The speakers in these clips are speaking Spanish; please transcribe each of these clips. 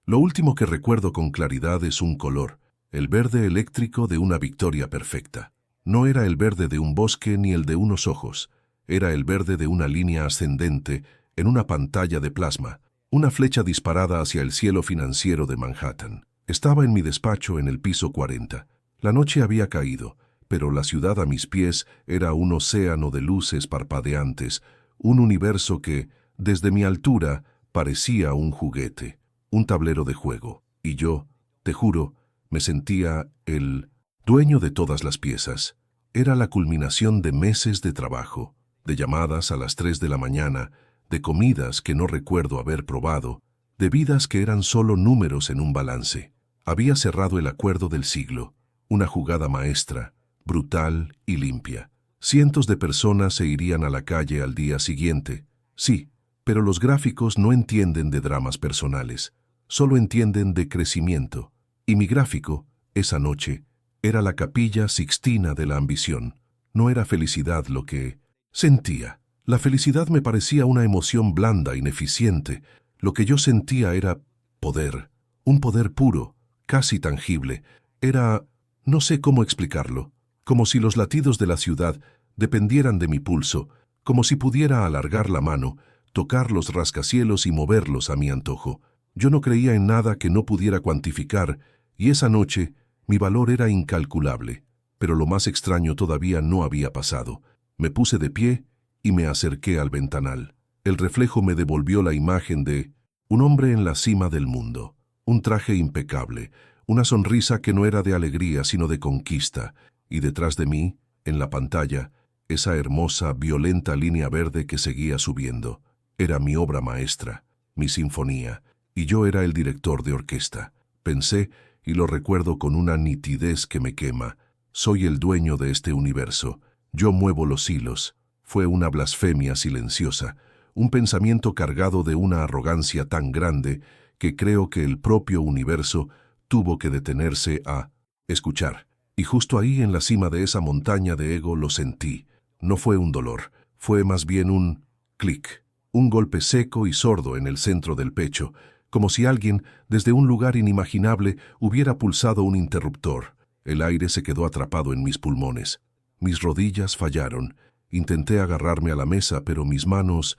Lo último que recuerdo con claridad es un color, el verde eléctrico de una victoria perfecta. No era el verde de un bosque ni el de unos ojos, era el verde de una línea ascendente en una pantalla de plasma, una flecha disparada hacia el cielo financiero de Manhattan. Estaba en mi despacho en el piso 40. La noche había caído, pero la ciudad a mis pies era un océano de luces parpadeantes, un universo que, desde mi altura, parecía un juguete, un tablero de juego. Y yo, te juro, me sentía el dueño de todas las piezas. Era la culminación de meses de trabajo, de llamadas a las 3 de la mañana, de comidas que no recuerdo haber probado, de vidas que eran solo números en un balance. Había cerrado el acuerdo del siglo, una jugada maestra, brutal y limpia. Cientos de personas se irían a la calle al día siguiente. Sí, pero los gráficos no entienden de dramas personales, solo entienden de crecimiento. Y mi gráfico, esa noche, era la Capilla Sixtina de la ambición. No era felicidad lo que sentía. La felicidad me parecía una emoción blanda, ineficiente. Lo que yo sentía era poder, un poder puro, casi tangible. Era, no sé cómo explicarlo, como si los latidos de la ciudad dependieran de mi pulso, como si pudiera alargar la mano, tocar los rascacielos y moverlos a mi antojo. Yo no creía en nada que no pudiera cuantificar, y esa noche mi valor era incalculable. Pero lo más extraño todavía no había pasado. Me puse de pie y me acerqué al ventanal. El reflejo me devolvió la imagen de un hombre en la cima del mundo, un traje impecable, una sonrisa que no era de alegría sino de conquista, y detrás de mí, en la pantalla, esa hermosa, violenta línea verde que seguía subiendo. Era mi obra maestra, mi sinfonía, y yo era el director de orquesta. Pensé, y lo recuerdo con una nitidez que me quema, soy el dueño de este universo, yo muevo los hilos. Fue una blasfemia silenciosa, un pensamiento cargado de una arrogancia tan grande que creo que el propio universo tuvo que detenerse a escuchar. Y justo ahí en la cima de esa montaña de ego lo sentí. No fue un dolor, fue más bien un clic, un golpe seco y sordo en el centro del pecho, como si alguien, desde un lugar inimaginable, hubiera pulsado un interruptor. El aire se quedó atrapado en mis pulmones. Mis rodillas fallaron. Intenté agarrarme a la mesa, pero mis manos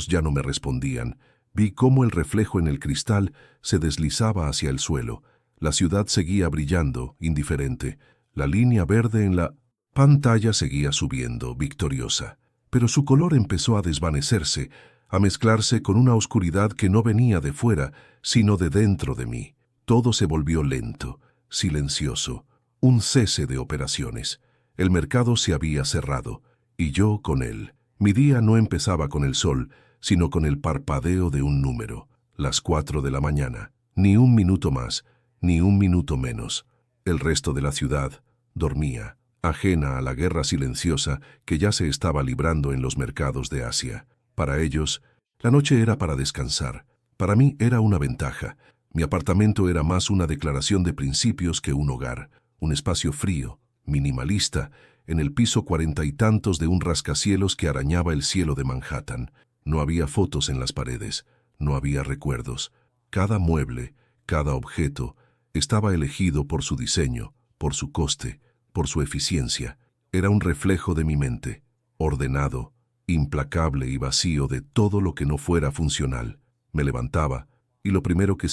ya no me respondían. Vi cómo el reflejo en el cristal se deslizaba hacia el suelo. La ciudad seguía brillando, indiferente. La línea verde en la pantalla seguía subiendo, victoriosa. Pero su color empezó a desvanecerse, a mezclarse con una oscuridad que no venía de fuera, sino de dentro de mí. Todo se volvió lento, silencioso, un cese de operaciones. El mercado se había cerrado, y yo con él. Mi día no empezaba con el sol, sino con el parpadeo de un número, las 4 de la mañana. Ni un minuto más, ni un minuto menos. El resto de la ciudad dormía, ajena a la guerra silenciosa que ya se estaba librando en los mercados de Asia. Para ellos, la noche era para descansar. Para mí era una ventaja. Mi apartamento era más una declaración de principios que un hogar, un espacio frío, minimalista, en el piso 40 y tantos de un rascacielos que arañaba el cielo de Manhattan. No había fotos en las paredes, no había recuerdos. Cada mueble, cada objeto, estaba elegido por su diseño, por su coste, por su eficiencia. Era un reflejo de mi mente, ordenado, implacable y vacío de todo lo que no fuera funcional. Me levantaba, y lo primero que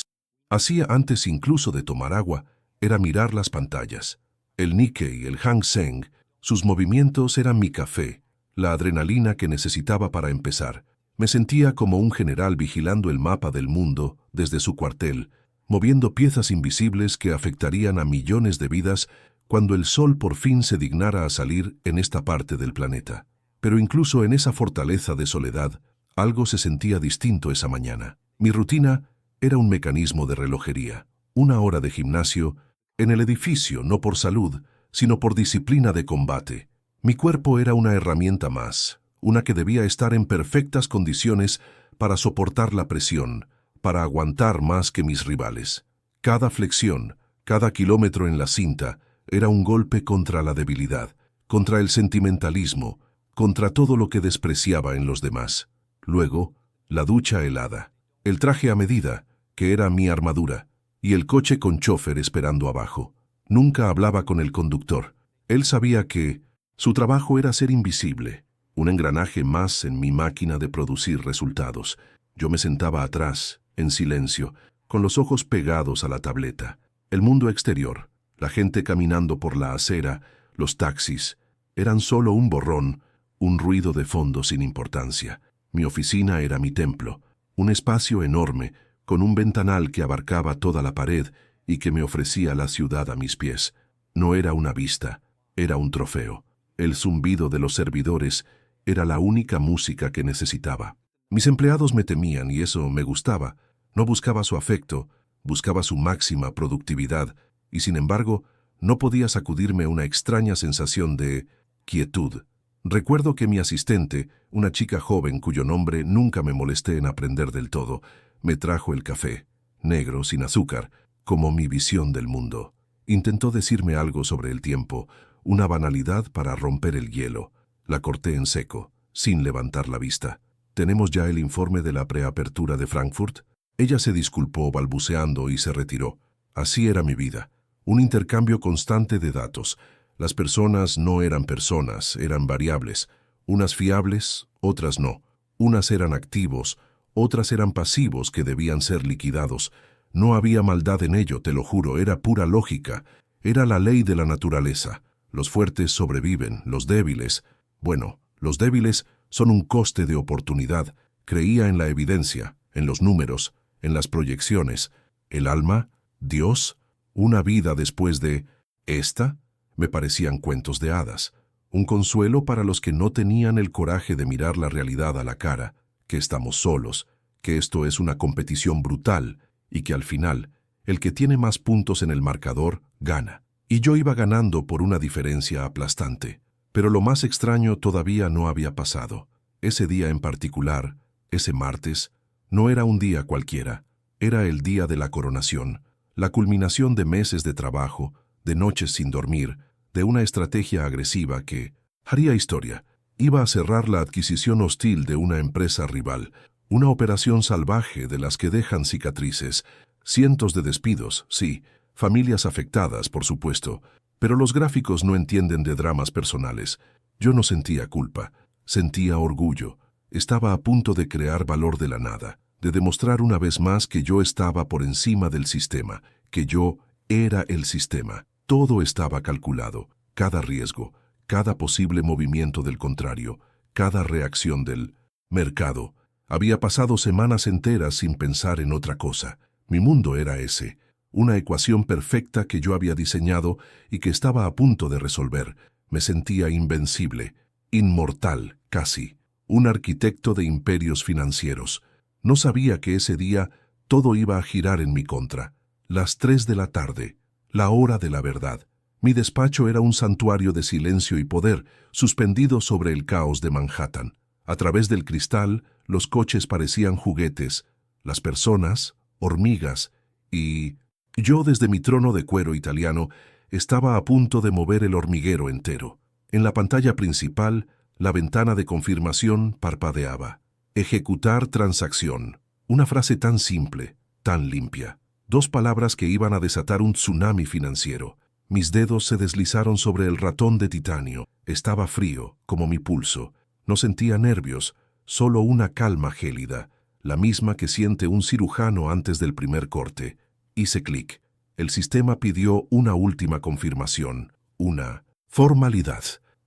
hacía antes incluso de tomar agua era mirar las pantallas. El Nikkei, el Hang Seng, sus movimientos eran mi café, la adrenalina que necesitaba para empezar. Me sentía como un general vigilando el mapa del mundo desde su cuartel, moviendo piezas invisibles que afectarían a millones de vidas cuando el sol por fin se dignara a salir en esta parte del planeta. Pero incluso en esa fortaleza de soledad, algo se sentía distinto esa mañana. Mi rutina era un mecanismo de relojería, 1 hora de gimnasio, en el edificio no por salud, sino por disciplina de combate. Mi cuerpo era una herramienta más, una que debía estar en perfectas condiciones para soportar la presión, para aguantar más que mis rivales. Cada flexión, cada kilómetro en la cinta, era un golpe contra la debilidad, contra el sentimentalismo, contra todo lo que despreciaba en los demás. Luego, la ducha helada, el traje a medida, que era mi armadura, y el coche con chofer esperando abajo. Nunca hablaba con el conductor. Él sabía que su trabajo era ser invisible, un engranaje más en mi máquina de producir resultados. Yo me sentaba atrás, en silencio, con los ojos pegados a la tableta. El mundo exterior, la gente caminando por la acera, los taxis, eran solo un borrón, un ruido de fondo sin importancia. Mi oficina era mi templo, un espacio enorme, con un ventanal que abarcaba toda la pared y que me ofrecía la ciudad a mis pies. No era una vista, era un trofeo. El zumbido de los servidores era la única música que necesitaba. Mis empleados me temían y eso me gustaba. No buscaba su afecto, buscaba su máxima productividad y, sin embargo, no podía sacudirme una extraña sensación de quietud. Recuerdo que mi asistente, una chica joven cuyo nombre nunca me molesté en aprender del todo, me trajo el café, negro, sin azúcar, como mi visión del mundo. Intentó decirme algo sobre el tiempo, una banalidad para romper el hielo. La corté en seco, sin levantar la vista. ¿Tenemos ya el informe de la preapertura de Frankfurt? Ella se disculpó balbuceando y se retiró. Así era mi vida, un intercambio constante de datos. Las personas no eran personas, eran variables, unas fiables, otras no. Unas eran activos, otras eran pasivos que debían ser liquidados. No había maldad en ello, te lo juro, era pura lógica. Era la ley de la naturaleza. Los fuertes sobreviven, los débiles. Bueno, los débiles son un coste de oportunidad. Creía en la evidencia, en los números, en las proyecciones. El alma, Dios, una vida después de esta, me parecían cuentos de hadas. Un consuelo para los que no tenían el coraje de mirar la realidad a la cara, que estamos solos, que esto es una competición brutal y que al final, el que tiene más puntos en el marcador, gana. Y yo iba ganando por una diferencia aplastante. Pero lo más extraño todavía no había pasado. Ese día en particular, ese martes, no era un día cualquiera. Era el día de la coronación, la culminación de meses de trabajo, de noches sin dormir, de una estrategia agresiva que haría historia. Iba a cerrar la adquisición hostil de una empresa rival, una operación salvaje de las que dejan cicatrices, cientos de despidos, sí, familias afectadas, por supuesto, pero los gráficos no entienden de dramas personales. Yo no sentía culpa, sentía orgullo. Estaba a punto de crear valor de la nada, de demostrar una vez más que yo estaba por encima del sistema, que yo era el sistema. Todo estaba calculado, cada riesgo, cada posible movimiento del contrario, cada reacción del mercado. Había pasado semanas enteras sin pensar en otra cosa. Mi mundo era ese, una ecuación perfecta que yo había diseñado y que estaba a punto de resolver. Me sentía invencible, inmortal, casi, un arquitecto de imperios financieros. No sabía que ese día todo iba a girar en mi contra. Las 3 de la tarde, la hora de la verdad. Mi despacho era un santuario de silencio y poder, suspendido sobre el caos de Manhattan. A través del cristal, los coches parecían juguetes, las personas, hormigas, y yo desde mi trono de cuero italiano estaba a punto de mover el hormiguero entero. En la pantalla principal, la ventana de confirmación parpadeaba. Ejecutar transacción. Una frase tan simple, tan limpia. 2 palabras que iban a desatar un tsunami financiero. Mis dedos se deslizaron sobre el ratón de titanio. Estaba frío, como mi pulso. No sentía nervios, solo una calma gélida, la misma que siente un cirujano antes del primer corte. Hice clic. El sistema pidió una última confirmación, una formalidad.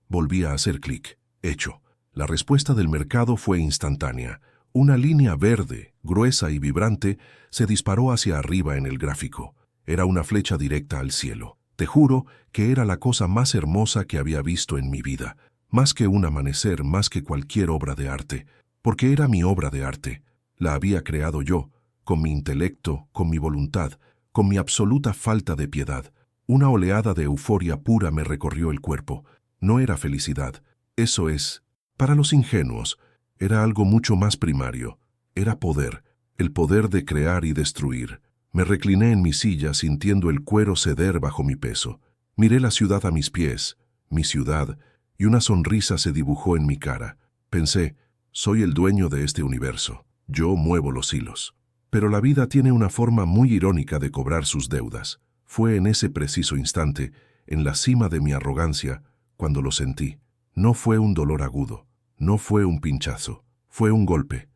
Volví a hacer clic. Hecho. La respuesta del mercado fue instantánea. Una línea verde, gruesa y vibrante, se disparó hacia arriba en el gráfico. Era una flecha directa al cielo. Te juro que era la cosa más hermosa que había visto en mi vida. Más que un amanecer, más que cualquier obra de arte. Porque era mi obra de arte. La había creado yo, con mi intelecto, con mi voluntad, con mi absoluta falta de piedad. Una oleada de euforia pura me recorrió el cuerpo. No era felicidad. Eso es, para los ingenuos, era algo mucho más primario. Era poder, el poder de crear y destruir. Me recliné en mi silla sintiendo el cuero ceder bajo mi peso. Miré la ciudad a mis pies, mi ciudad, y una sonrisa se dibujó en mi cara. Pensé, soy el dueño de este universo. Yo muevo los hilos. Pero la vida tiene una forma muy irónica de cobrar sus deudas. Fue en ese preciso instante, en la cima de mi arrogancia, cuando lo sentí. No fue un dolor agudo, no fue un pinchazo, fue un golpe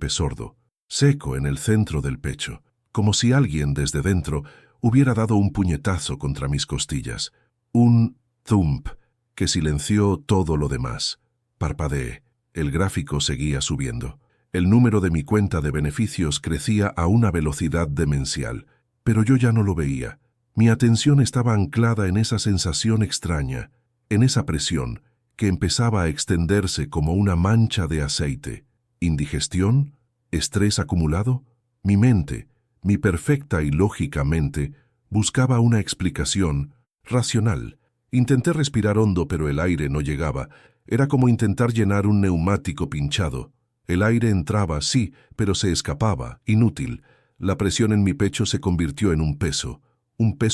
sordo, seco en el centro del pecho, como si alguien desde dentro hubiera dado un puñetazo contra mis costillas. Un thump que silenció todo lo demás. Parpadeé. El gráfico seguía subiendo. El número de mi cuenta de beneficios crecía a una velocidad demencial, pero yo ya no lo veía. Mi atención estaba anclada en esa sensación extraña, en esa presión que empezaba a extenderse como una mancha de aceite. ¿Indigestión? ¿Estrés acumulado? Mi mente, mi perfecta y lógica mente, buscaba una explicación racional. Intenté respirar hondo, pero el aire no llegaba. Era como intentar llenar un neumático pinchado. El aire entraba, sí, pero se escapaba, inútil. La presión en mi pecho se convirtió en un peso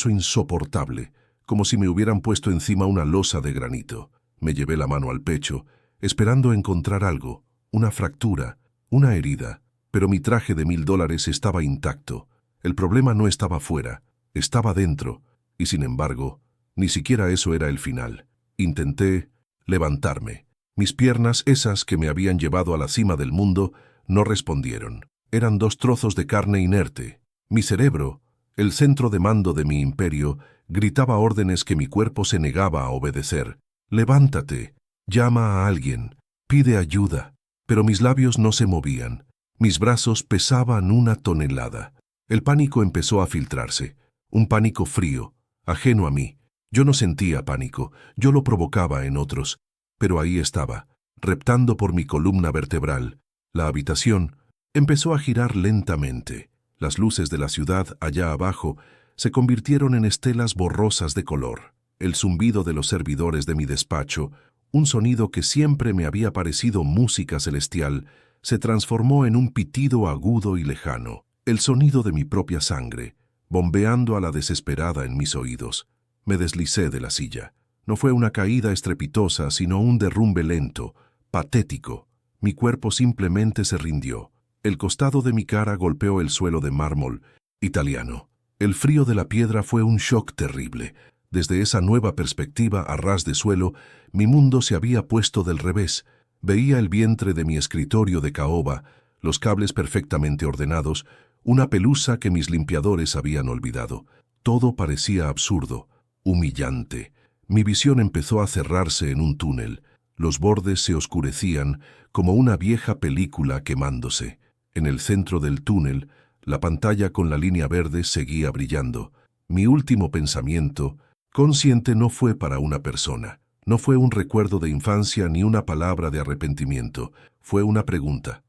insoportable, como si me hubieran puesto encima una losa de granito. Me llevé la mano al pecho, esperando encontrar algo, una fractura, una herida, pero mi traje de $1000 estaba intacto. El problema no estaba fuera, estaba dentro, y sin embargo, ni siquiera eso era el final. Intenté levantarme. Mis piernas, esas que me habían llevado a la cima del mundo, no respondieron. Eran 2 trozos de carne inerte. Mi cerebro, el centro de mando de mi imperio, gritaba órdenes que mi cuerpo se negaba a obedecer. Levántate, llama a alguien, pide ayuda. Pero mis labios no se movían. Mis brazos pesaban 1 tonelada. El pánico empezó a filtrarse. Un pánico frío, ajeno a mí. Yo no sentía pánico, yo lo provocaba en otros. Pero ahí estaba, reptando por mi columna vertebral. La habitación empezó a girar lentamente. Las luces de la ciudad allá abajo se convirtieron en estelas borrosas de color. El zumbido de los servidores de mi despacho, un sonido que siempre me había parecido música celestial, se transformó en un pitido agudo y lejano. El sonido de mi propia sangre, bombeando a la desesperada en mis oídos. Me deslicé de la silla. No fue una caída estrepitosa, sino un derrumbe lento, patético. Mi cuerpo simplemente se rindió. El costado de mi cara golpeó el suelo de mármol italiano. El frío de la piedra fue un shock terrible. Desde esa nueva perspectiva a ras de suelo, mi mundo se había puesto del revés. Veía el vientre de mi escritorio de caoba, los cables perfectamente ordenados, una pelusa que mis limpiadores habían olvidado. Todo parecía absurdo, humillante. Mi visión empezó a cerrarse en un túnel. Los bordes se oscurecían como una vieja película quemándose. En el centro del túnel, la pantalla con la línea verde seguía brillando. Mi último pensamiento, consciente, no fue para una persona. No fue un recuerdo de infancia ni una palabra de arrepentimiento. Fue una pregunta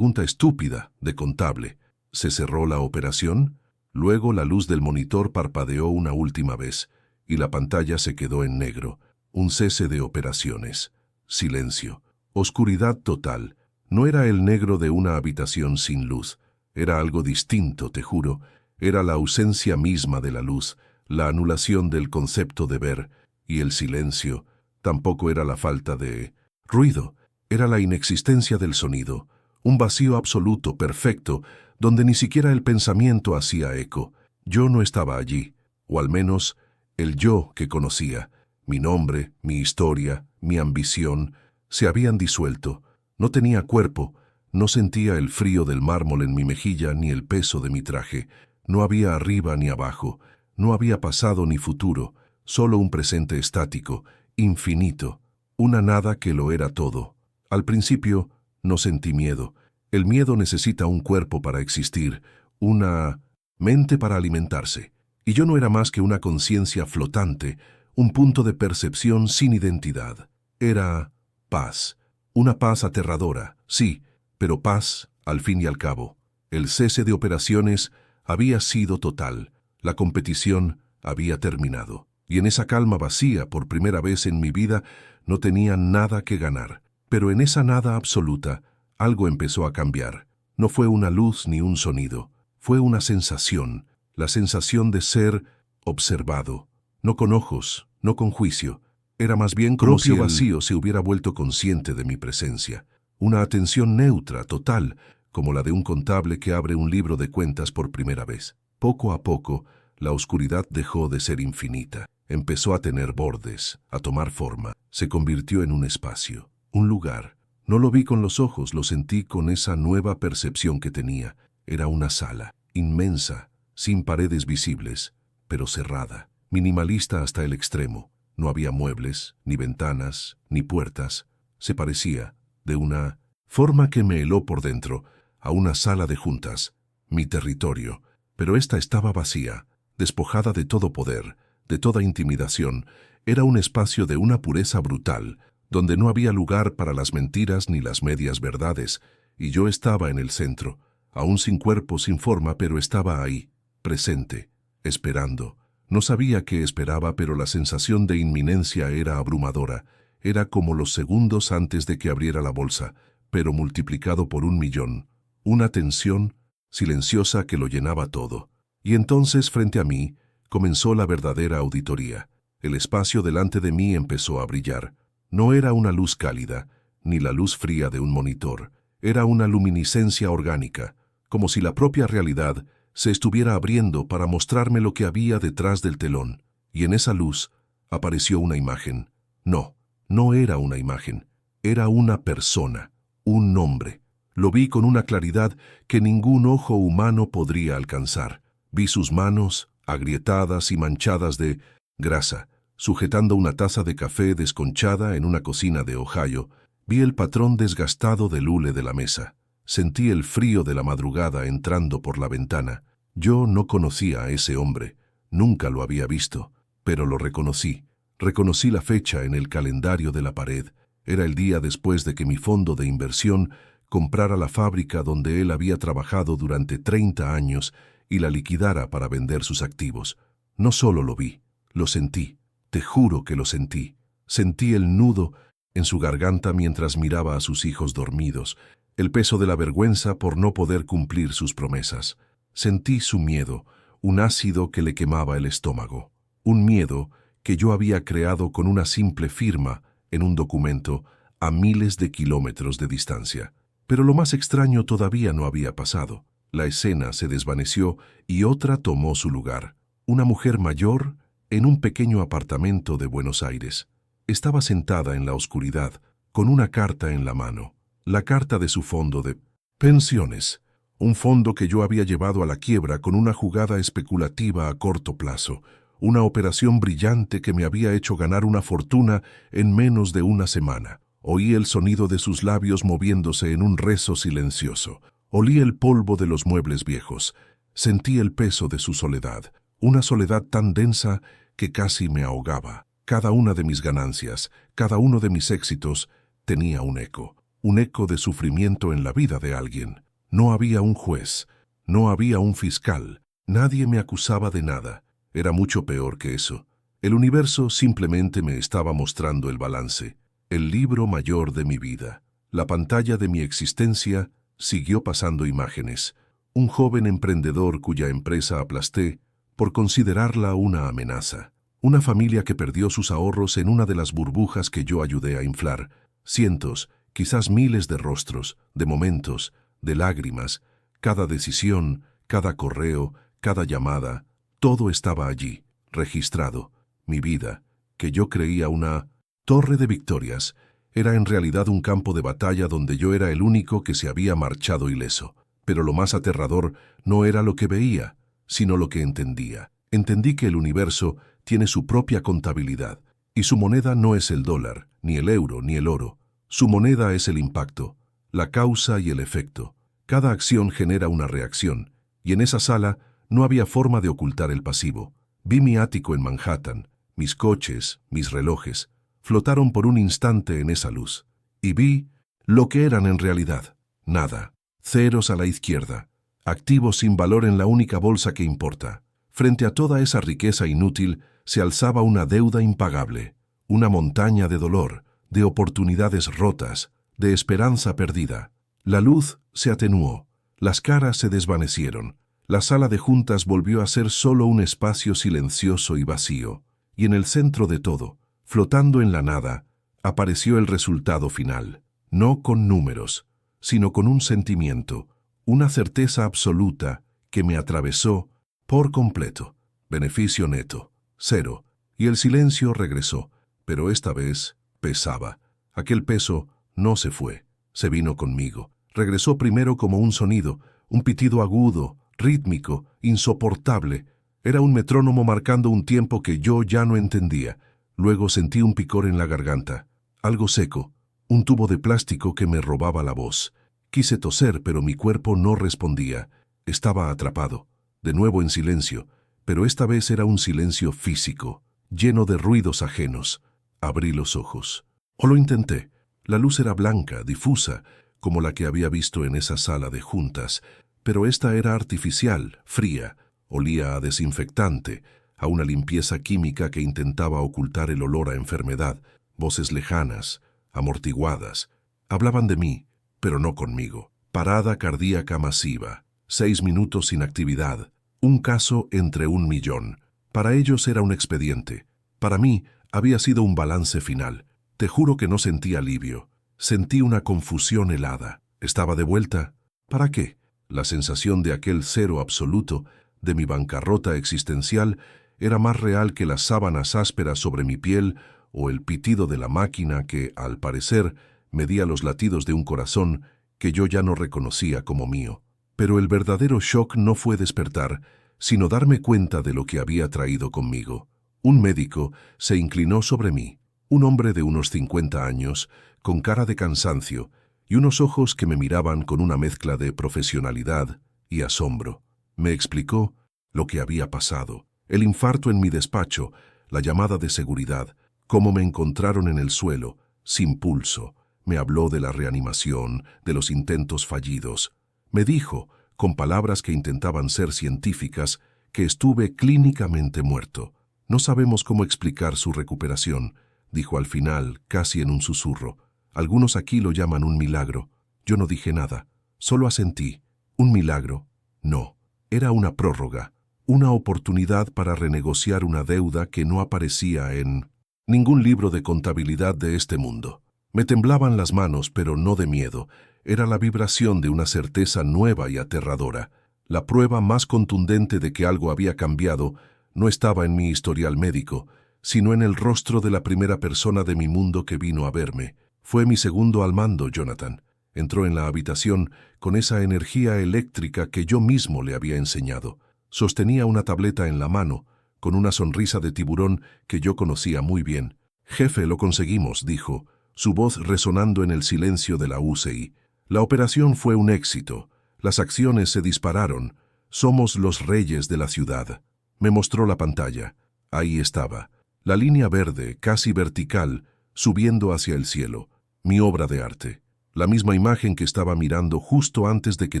estúpida, de contable. ¿Se cerró la operación? Luego la luz del monitor parpadeó una última vez, y la pantalla se quedó en negro. Un cese de operaciones. Silencio. Oscuridad total. No era el negro de una habitación sin luz. Era algo distinto, te juro. Era la ausencia misma de la luz, la anulación del concepto de ver, y el silencio tampoco era la falta de ruido, era la inexistencia del sonido, un vacío absoluto, perfecto, donde ni siquiera el pensamiento hacía eco. Yo no estaba allí, o al menos el yo que conocía. Mi nombre, mi historia, mi ambición, se habían disuelto. No tenía cuerpo, no sentía el frío del mármol en mi mejilla ni el peso de mi traje. No había arriba ni abajo, no había pasado ni futuro, solo un presente estático, infinito, una nada que lo era todo. Al principio no sentí miedo. El miedo necesita un cuerpo para existir, una mente para alimentarse. Y yo no era más que una conciencia flotante, un punto de percepción sin identidad. Era paz. Una paz aterradora, sí, pero paz al fin y al cabo. El cese de operaciones había sido total. La competición había terminado. Y en esa calma vacía, por primera vez en mi vida, no tenía nada que ganar. Pero en esa nada absoluta, algo empezó a cambiar. No fue una luz ni un sonido. Fue una sensación, la sensación de ser observado. No con ojos, no con juicio. Era más bien como si el vacío se hubiera vuelto consciente de mi presencia. Una atención neutra, total, como la de un contable que abre un libro de cuentas por primera vez. Poco a poco, la oscuridad dejó de ser infinita. Empezó a tener bordes, a tomar forma. Se convirtió en un espacio, un lugar. No lo vi con los ojos, lo sentí con esa nueva percepción que tenía. Era una sala, inmensa, sin paredes visibles, pero cerrada, minimalista hasta el extremo. No había muebles, ni ventanas, ni puertas. Se parecía, de una forma que me heló por dentro, a una sala de juntas, mi territorio. Pero esta estaba vacía, despojada de todo poder, de toda intimidación. Era un espacio de una pureza brutal, donde no había lugar para las mentiras ni las medias verdades, y yo estaba en el centro, aún sin cuerpo, sin forma, pero estaba ahí, presente, esperando. No sabía qué esperaba, pero la sensación de inminencia era abrumadora. Era como los segundos antes de que abriera la bolsa, pero multiplicado por 1.000.000. Una tensión silenciosa que lo llenaba todo. Y entonces, frente a mí, comenzó la verdadera auditoría. El espacio delante de mí empezó a brillar. No era una luz cálida, ni la luz fría de un monitor. Era una luminiscencia orgánica, como si la propia realidad se estuviera abriendo para mostrarme lo que había detrás del telón. Y en esa luz apareció una imagen. No, no era una imagen. Era una persona, un nombre. Lo vi con una claridad que ningún ojo humano podría alcanzar. Vi sus manos, agrietadas y manchadas de grasa, sujetando una taza de café desconchada en una cocina de Ohio. Vi el patrón desgastado del hule de la mesa. Sentí el frío de la madrugada entrando por la ventana. Yo no conocía a ese hombre, nunca lo había visto, pero lo reconocí. Reconocí la fecha en el calendario de la pared. Era el día después de que mi fondo de inversión comprara la fábrica donde él había trabajado durante 30 años y la liquidara para vender sus activos. No solo lo vi, lo sentí. Te juro que lo sentí. Sentí el nudo en su garganta mientras miraba a sus hijos dormidos, el peso de la vergüenza por no poder cumplir sus promesas. Sentí su miedo, un ácido que le quemaba el estómago. Un miedo que yo había creado con una simple firma en un documento a miles de kilómetros de distancia. Pero lo más extraño todavía no había pasado. La escena se desvaneció y otra tomó su lugar. Una mujer mayor en un pequeño apartamento de Buenos Aires. Estaba sentada en la oscuridad, con una carta en la mano. La carta de su fondo de pensiones. Un fondo que yo había llevado a la quiebra con una jugada especulativa a corto plazo. Una operación brillante que me había hecho ganar una fortuna en menos de una semana. Oí el sonido de sus labios moviéndose en un rezo silencioso. Olí el polvo de los muebles viejos. Sentí el peso de su soledad. Una soledad tan densa que casi me ahogaba. Cada una de mis ganancias, cada uno de mis éxitos, tenía un eco de sufrimiento en la vida de alguien. No había un juez, no había un fiscal, nadie me acusaba de nada. Era mucho peor que eso. El universo simplemente me estaba mostrando el balance, el libro mayor de mi vida. La pantalla de mi existencia siguió pasando imágenes. Un joven emprendedor cuya empresa aplasté por considerarla una amenaza. Una familia que perdió sus ahorros en una de las burbujas que yo ayudé a inflar. Cientos, quizás miles de rostros, de momentos, de lágrimas. Cada decisión, cada correo, cada llamada, todo estaba allí, registrado. Mi vida, que yo creía una torre de victorias, era en realidad un campo de batalla donde yo era el único que se había marchado ileso. Pero lo más aterrador no era lo que veía, sino lo que entendía. Entendí que el universo tiene su propia contabilidad, y su moneda no es el dólar, ni el euro, ni el oro. Su moneda es el impacto, la causa y el efecto. Cada acción genera una reacción, y en esa sala no había forma de ocultar el pasivo. Vi mi ático en Manhattan, mis coches, mis relojes, flotaron por un instante en esa luz. Y vi lo que eran en realidad. Nada. Ceros a la izquierda. Activos sin valor en la única bolsa que importa. Frente a toda esa riqueza inútil se alzaba una deuda impagable, una montaña de dolor, de oportunidades rotas, de esperanza perdida. La luz se atenuó, las caras se desvanecieron, la sala de juntas volvió a ser solo un espacio silencioso y vacío, y en el centro de todo, flotando en la nada, apareció el resultado final, no con números, sino con un sentimiento, Una certeza absoluta que me atravesó por completo. Beneficio neto, 0. Y el silencio regresó, pero esta vez pesaba. Aquel peso no se fue, se vino conmigo. Regresó primero como un sonido, un pitido agudo, rítmico, insoportable. Era un metrónomo marcando un tiempo que yo ya no entendía. Luego sentí un picor en la garganta, algo seco, un tubo de plástico que me robaba la voz. Quise toser, pero mi cuerpo no respondía. Estaba atrapado, de nuevo en silencio, pero esta vez era un silencio físico, lleno de ruidos ajenos. Abrí los ojos. O lo intenté. La luz era blanca, difusa, como la que había visto en esa sala de juntas, pero esta era artificial, fría, olía a desinfectante, a una limpieza química que intentaba ocultar el olor a enfermedad. Voces lejanas, amortiguadas, hablaban de mí, pero no conmigo. Parada cardíaca masiva, 6 minutos sin actividad, un caso entre 1.000.000. Para ellos era un expediente. Para mí había sido un balance final. Te juro que no sentí alivio. Sentí una confusión helada. ¿Estaba de vuelta? ¿Para qué? La sensación de aquel cero absoluto, de mi bancarrota existencial, era más real que las sábanas ásperas sobre mi piel o el pitido de la máquina que, al parecer, medía los latidos de un corazón que yo ya no reconocía como mío. Pero el verdadero shock no fue despertar, sino darme cuenta de lo que había traído conmigo. Un médico se inclinó sobre mí, un hombre de unos 50 años, con cara de cansancio, y unos ojos que me miraban con una mezcla de profesionalidad y asombro. Me explicó lo que había pasado, el infarto en mi despacho, la llamada de seguridad, cómo me encontraron en el suelo, sin pulso. Me habló de la reanimación, de los intentos fallidos. Me dijo, con palabras que intentaban ser científicas, que estuve clínicamente muerto. No sabemos cómo explicar su recuperación, dijo al final, casi en un susurro. Algunos aquí lo llaman un milagro. Yo no dije nada, solo asentí. ¿Un milagro? No. Era una prórroga, una oportunidad para renegociar una deuda que no aparecía en ningún libro de contabilidad de este mundo. Me temblaban las manos, pero no de miedo. Era la vibración de una certeza nueva y aterradora. La prueba más contundente de que algo había cambiado no estaba en mi historial médico, sino en el rostro de la primera persona de mi mundo que vino a verme. Fue mi segundo al mando, Jonathan. Entró en la habitación con esa energía eléctrica que yo mismo le había enseñado. Sostenía una tableta en la mano, con una sonrisa de tiburón que yo conocía muy bien. «Jefe, lo conseguimos», dijo, su voz resonando en el silencio de la UCI. «La operación fue un éxito. Las acciones se dispararon. Somos los reyes de la ciudad». Me mostró la pantalla. Ahí estaba, la línea verde, casi vertical, subiendo hacia el cielo. Mi obra de arte. La misma imagen que estaba mirando justo antes de que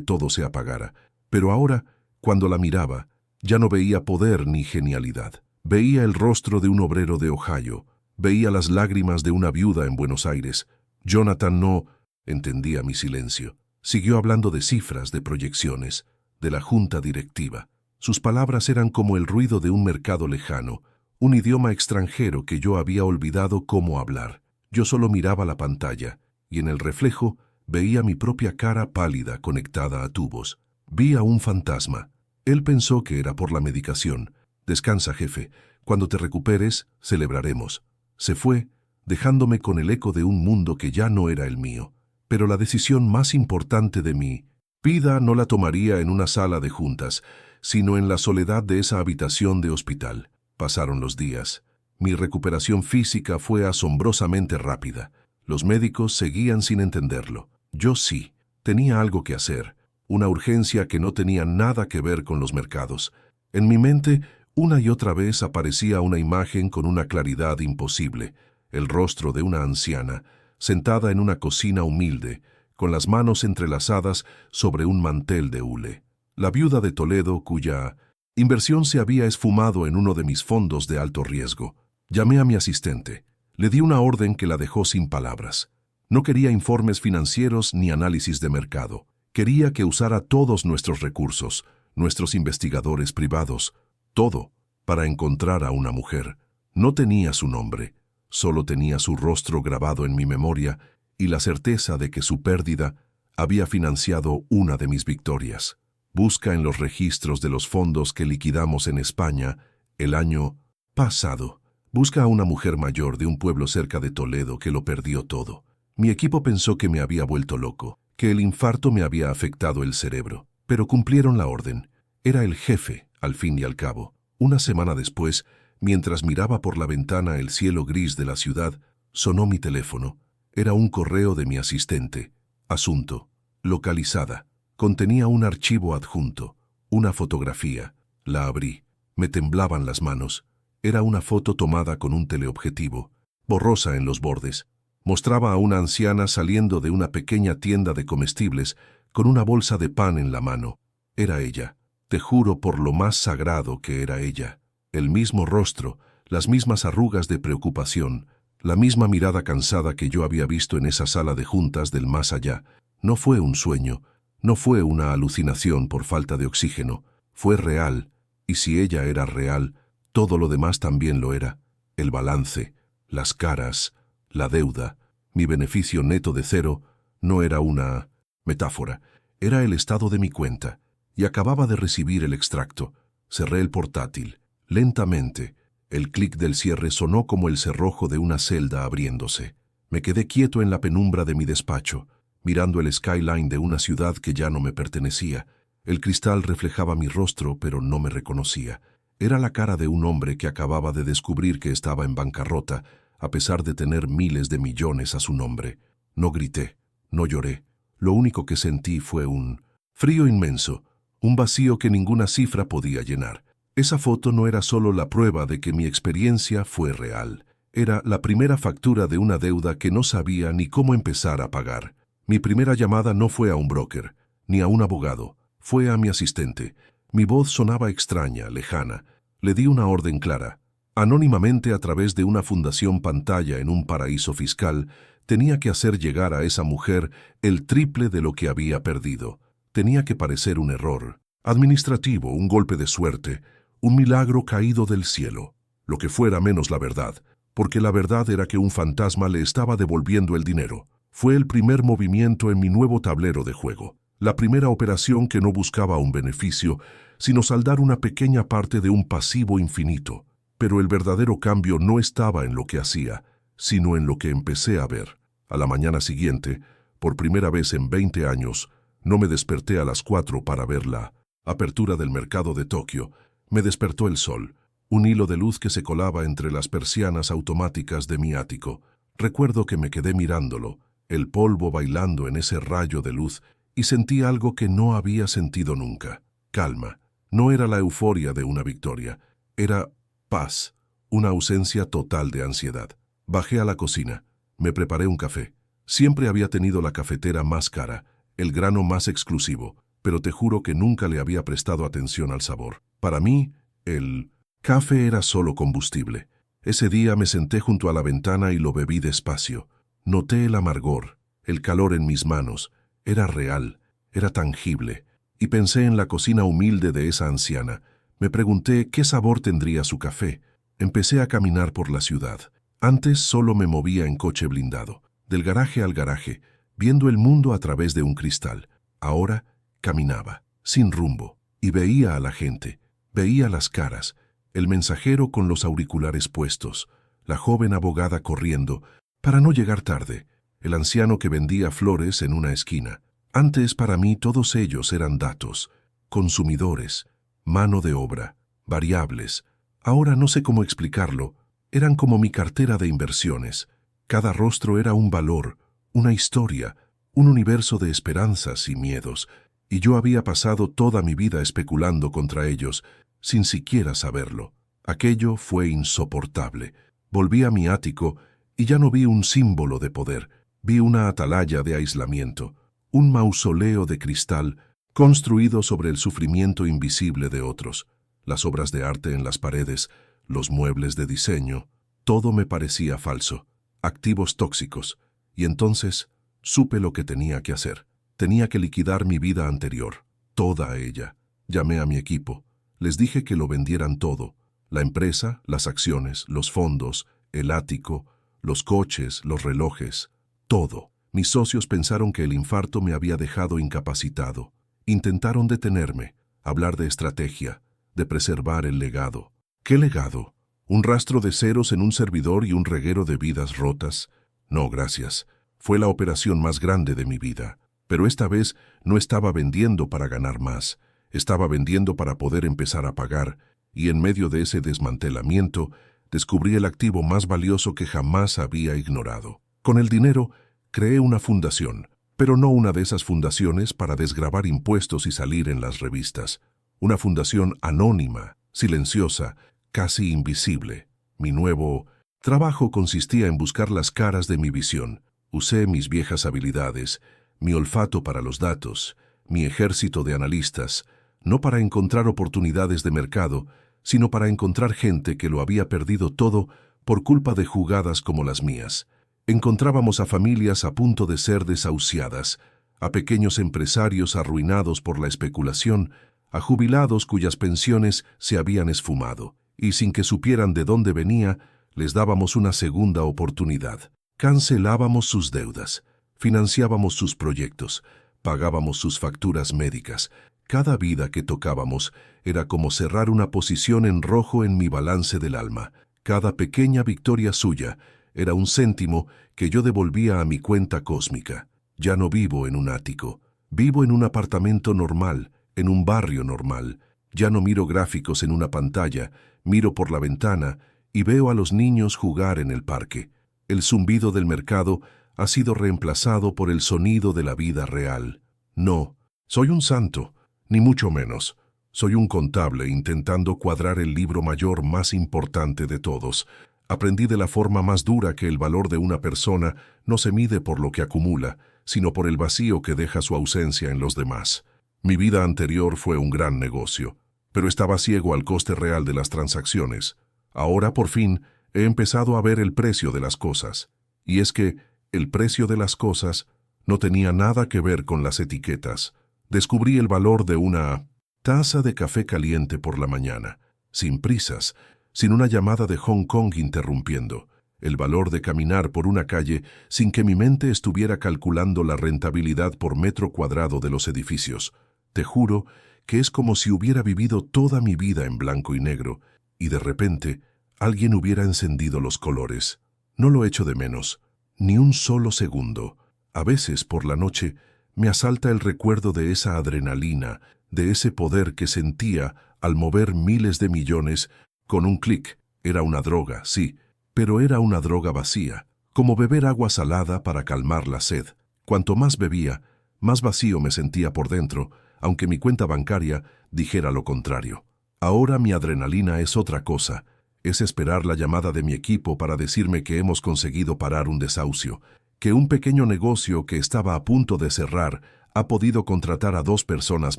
todo se apagara. Pero ahora, cuando la miraba, ya no veía poder ni genialidad. Veía el rostro de un obrero de Ohio. Veía las lágrimas de una viuda en Buenos Aires. Jonathan no entendía mi silencio. Siguió hablando de cifras, de proyecciones, de la junta directiva. Sus palabras eran como el ruido de un mercado lejano, un idioma extranjero que yo había olvidado cómo hablar. Yo solo miraba la pantalla, y en el reflejo veía mi propia cara pálida conectada a tubos. Vi a un fantasma. Él pensó que era por la medicación. «Descansa, jefe. Cuando te recuperes, celebraremos». Se fue, dejándome con el eco de un mundo que ya no era el mío. Pero la decisión más importante de mi vida no la tomaría en una sala de juntas, sino en la soledad de esa habitación de hospital. Pasaron los días. Mi recuperación física fue asombrosamente rápida. Los médicos seguían sin entenderlo. Yo sí. Tenía algo que hacer. Una urgencia que no tenía nada que ver con los mercados. En mi mente, una y otra vez aparecía una imagen con una claridad imposible. El rostro de una anciana, sentada en una cocina humilde, con las manos entrelazadas sobre un mantel de hule. La viuda de Toledo, cuya inversión se había esfumado en uno de mis fondos de alto riesgo. Llamé a mi asistente. Le di una orden que la dejó sin palabras. No quería informes financieros ni análisis de mercado. Quería que usara todos nuestros recursos, nuestros investigadores privados, todo, para encontrar a una mujer. No tenía su nombre, solo tenía su rostro grabado en mi memoria y la certeza de que su pérdida Había financiado una de mis victorias. Busca en los registros de los fondos que liquidamos en España el año pasado. Busca a una mujer mayor de un pueblo cerca de Toledo que lo perdió todo. Mi equipo pensó que me había vuelto loco, que el infarto me había afectado el cerebro, pero cumplieron la orden. Era el jefe, al fin y al cabo. Una semana después, mientras miraba por la ventana el cielo gris de la ciudad, sonó mi teléfono. Era un correo de mi asistente. Asunto. Localizada. Contenía un archivo adjunto, una fotografía. La abrí. Me temblaban las manos. Era una foto tomada con un teleobjetivo, borrosa en los bordes. Mostraba a una anciana saliendo de una pequeña tienda de comestibles con una bolsa de pan en la mano. Era ella. Te juro por lo más sagrado que era ella. El mismo rostro, las mismas arrugas de preocupación, la misma mirada cansada que yo había visto en esa sala de juntas del más allá. No fue un sueño, no fue una alucinación por falta de oxígeno, fue real, y si ella era real, todo lo demás también lo era. El balance, las caras, la deuda, mi beneficio neto de cero, no era una metáfora, era el estado de mi cuenta, y acababa de recibir el extracto. Cerré el portátil, lentamente. El clic del cierre sonó como el cerrojo de una celda abriéndose. Me quedé quieto en la penumbra de mi despacho, mirando el skyline de una ciudad que ya no me pertenecía. El cristal reflejaba mi rostro, pero no me reconocía. Era la cara de un hombre que acababa de descubrir que estaba en bancarrota, a pesar de tener miles de millones a su nombre. No grité, no lloré. Lo único que sentí fue un frío inmenso, un vacío que ninguna cifra podía llenar. Esa foto no era solo la prueba de que mi experiencia fue real. Era la primera factura de una deuda que no sabía ni cómo empezar a pagar. Mi primera llamada no fue a un broker, ni a un abogado. Fue a mi asistente. Mi voz sonaba extraña, lejana. Le di una orden clara. Anónimamente, a través de una fundación pantalla en un paraíso fiscal, tenía que hacer llegar a esa mujer el triple de lo que había perdido. Tenía que parecer un error administrativo, un golpe de suerte, un milagro caído del cielo, lo que fuera menos la verdad, porque la verdad era que un fantasma le estaba devolviendo el dinero. Fue el primer movimiento en mi nuevo tablero de juego, la primera operación que no buscaba un beneficio, sino saldar una pequeña parte de un pasivo infinito. Pero el verdadero cambio no estaba en lo que hacía, sino en lo que empecé a ver. A la mañana siguiente, por primera vez en 20 años, no me desperté a las 4 para ver la apertura del mercado de Tokio. Me despertó el sol, un hilo de luz que se colaba entre las persianas automáticas de mi ático. Recuerdo que me quedé mirándolo, el polvo bailando en ese rayo de luz, y sentí algo que no había sentido nunca. Calma. No era la euforia de una victoria. Era paz, una ausencia total de ansiedad. Bajé a la cocina. Me preparé un café. Siempre había tenido la cafetera más cara, el grano más exclusivo, pero te juro que nunca le había prestado atención al sabor. Para mí, el café era solo combustible. Ese día me senté junto a la ventana y lo bebí despacio. Noté el amargor, el calor en mis manos. Era real, era tangible. Y pensé en la cocina humilde de esa anciana. Me pregunté qué sabor tendría su café. Empecé a caminar por la ciudad. Antes solo me movía en coche blindado, del garaje al garaje, viendo el mundo a través de un cristal. Ahora caminaba, sin rumbo, y veía a la gente, veía las caras, el mensajero con los auriculares puestos, la joven abogada corriendo, para no llegar tarde, el anciano que vendía flores en una esquina. Antes para mí todos ellos eran datos, consumidores, mano de obra, variables. Ahora no sé cómo explicarlo, eran como mi cartera de inversiones. Cada rostro era un valor, una historia, un universo de esperanzas y miedos, y yo había pasado toda mi vida especulando contra ellos, sin siquiera saberlo. Aquello fue insoportable. Volví a mi ático y ya no vi un símbolo de poder, vi una atalaya de aislamiento, un mausoleo de cristal construido sobre el sufrimiento invisible de otros. Las obras de arte en las paredes, los muebles de diseño, todo me parecía falso, activos tóxicos, y entonces supe lo que tenía que hacer. Tenía que liquidar mi vida anterior, toda ella. Llamé a mi equipo, les dije que lo vendieran todo, la empresa, las acciones, los fondos, el ático, los coches, los relojes, todo. Mis socios pensaron que el infarto me había dejado incapacitado. Intentaron detenerme, hablar de estrategia, de preservar el legado. ¿Qué legado? ¿Un rastro de ceros en un servidor y un reguero de vidas rotas? No, gracias. Fue la operación más grande de mi vida. Pero esta vez no estaba vendiendo para ganar más. Estaba vendiendo para poder empezar a pagar. Y en medio de ese desmantelamiento, descubrí el activo más valioso que jamás había ignorado. Con el dinero, creé una fundación, pero no una de esas fundaciones para desgravar impuestos y salir en las revistas. Una fundación anónima, silenciosa, casi invisible. Mi nuevo trabajo consistía en buscar las caras de mi visión. Usé mis viejas habilidades, mi olfato para los datos, mi ejército de analistas, no para encontrar oportunidades de mercado, sino para encontrar gente que lo había perdido todo por culpa de jugadas como las mías. Encontrábamos a familias a punto de ser desahuciadas, a pequeños empresarios arruinados por la especulación, a jubilados cuyas pensiones se habían esfumado, y sin que supieran de dónde venía, les dábamos una segunda oportunidad. Cancelábamos sus deudas, financiábamos sus proyectos, pagábamos sus facturas médicas. Cada vida que tocábamos era como cerrar una posición en rojo en mi balance del alma. Cada pequeña victoria suya era un céntimo que yo devolvía a mi cuenta cósmica. Ya no vivo en un ático, vivo en un apartamento normal, en un barrio normal. Ya no miro gráficos en una pantalla, miro por la ventana y veo a los niños jugar en el parque. El zumbido del mercado ha sido reemplazado por el sonido de la vida real. No, soy un santo, ni mucho menos. Soy un contable intentando cuadrar el libro mayor más importante de todos. Aprendí de la forma más dura que el valor de una persona no se mide por lo que acumula, sino por el vacío que deja su ausencia en los demás. Mi vida anterior fue un gran negocio, pero estaba ciego al coste real de las transacciones. Ahora, por fin, he empezado a ver el precio de las cosas. Y es que el precio de las cosas no tenía nada que ver con las etiquetas. Descubrí el valor de una taza de café caliente por la mañana, sin prisas, sin una llamada de Hong Kong interrumpiendo. El valor de caminar por una calle sin que mi mente estuviera calculando la rentabilidad por metro cuadrado de los edificios. Te juro que es como si hubiera vivido toda mi vida en blanco y negro, y de repente alguien hubiera encendido los colores. No lo echo de menos, ni un solo segundo. A veces, por la noche, me asalta el recuerdo de esa adrenalina, de ese poder que sentía al mover miles de millones con un clic. Era una droga, sí, pero era una droga vacía, como beber agua salada para calmar la sed. Cuanto más bebía, más vacío me sentía por dentro, aunque mi cuenta bancaria dijera lo contrario. Ahora mi adrenalina es otra cosa. Es esperar la llamada de mi equipo para decirme que hemos conseguido parar un desahucio, que un pequeño negocio que estaba a punto de cerrar ha podido contratar a 2 personas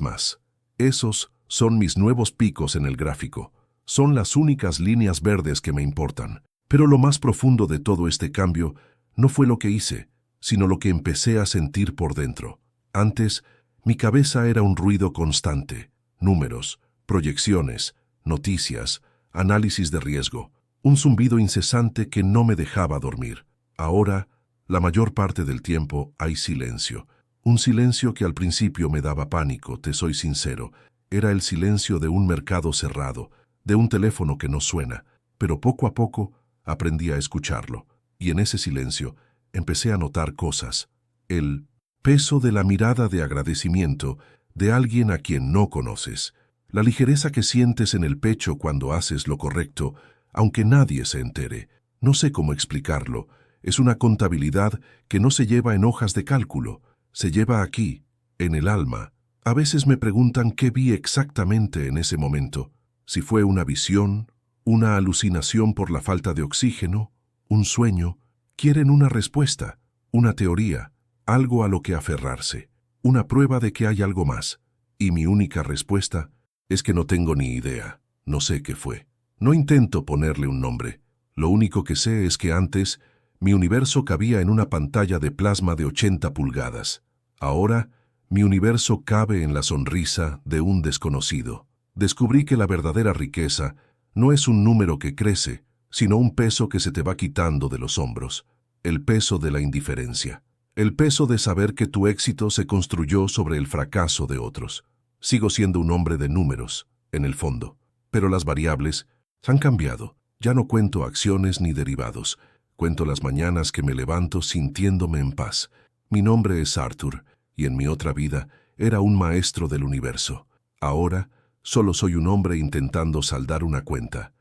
más. Esos son mis nuevos picos en el gráfico. Son las únicas líneas verdes que me importan. Pero lo más profundo de todo este cambio no fue lo que hice, sino lo que empecé a sentir por dentro. Antes, mi cabeza era un ruido constante. Números, proyecciones, noticias, análisis de riesgo. Un zumbido incesante que no me dejaba dormir. Ahora, la mayor parte del tiempo hay silencio. Un silencio que al principio me daba pánico, te soy sincero. Era el silencio de un mercado cerrado, de un teléfono que no suena. Pero poco a poco aprendí a escucharlo. Y en ese silencio empecé a notar cosas. El peso de la mirada de agradecimiento de alguien a quien no conoces. La ligereza que sientes en el pecho cuando haces lo correcto, aunque nadie se entere. No sé cómo explicarlo. Es una contabilidad que no se lleva en hojas de cálculo, se lleva aquí, en el alma. A veces me preguntan qué vi exactamente en ese momento, si fue una visión, una alucinación por la falta de oxígeno, un sueño. Quieren una respuesta, una teoría, algo a lo que aferrarse, una prueba de que hay algo más. Y mi única respuesta es que no tengo ni idea, no sé qué fue. No intento ponerle un nombre. Lo único que sé es que antes mi universo cabía en una pantalla de plasma de 80 pulgadas. Ahora, mi universo cabe en la sonrisa de un desconocido. Descubrí que la verdadera riqueza no es un número que crece, sino un peso que se te va quitando de los hombros. El peso de la indiferencia. El peso de saber que tu éxito se construyó sobre el fracaso de otros. Sigo siendo un hombre de números, en el fondo, pero las variables han cambiado. Ya no cuento acciones ni derivados. Cuento las mañanas que me levanto sintiéndome en paz. Mi nombre es Arthur, y en mi otra vida era un maestro del universo. Ahora, solo soy un hombre intentando saldar una cuenta.